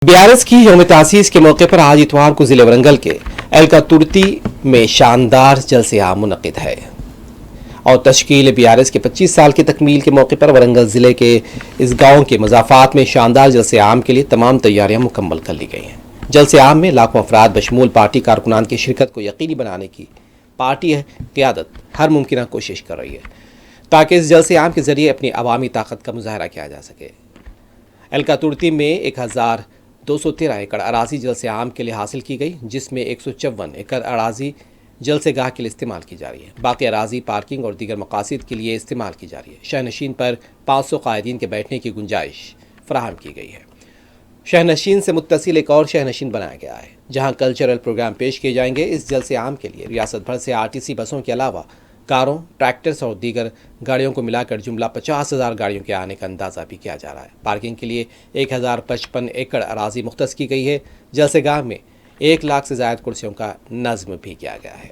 بیارس کی یوم تاسیس کے موقع پر آج اتوار کو ضلع ورنگل کے ایلکا ترتی میں شاندار جلسہ عام منعقد ہے اور تشکیل بیارس کے 25 سال کی تکمیل کے موقع پر ورنگل ضلع کے اس گاؤں کے مضافات میں شاندار جلسہ عام کے لیے تمام تیاریاں مکمل کر لی گئی ہیں۔ جلسہ عام میں لاکھوں افراد بشمول پارٹی کارکنان کی شرکت کو یقینی بنانے کی پارٹی قیادت ہر ممکنہ کوشش کر رہی ہے تاکہ اس جلسہ عام کے ذریعے اپنی عوامی طاقت کا مظاہرہ کیا جا سکے۔ ایلکا ترتی میں 1213 ایکڑ اراضی جلسہ عام کے لیے حاصل کی گئی، جس میں 154 ایکڑ اراضی جلسہ گاہ کے لیے استعمال کی جا رہی ہے۔ باقی اراضی پارکنگ اور دیگر مقاصد کے لیے استعمال کی جا رہی ہے۔ شہنشین پر 500 قائدین کے بیٹھنے کی گنجائش فراہم کی گئی ہے۔ شہنشین سے متصل ایک اور شہنشین بنایا گیا ہے جہاں کلچرل پروگرام پیش کیے جائیں گے۔ اس جلسہ عام کے لیے ریاست بھر سے RTC بسوں کے علاوہ کاروں، ٹریکٹرز اور دیگر گاڑیوں کو ملا کر جملہ 50,000 گاڑیوں کے آنے کا اندازہ بھی کیا جا رہا ہے۔ پارکنگ کے لیے 1055 ایکڑ اراضی مختص کی گئی ہے۔ جلسہ گاہ میں 1 لاکھ سے زائد کرسیوں کا نظم بھی کیا گیا ہے۔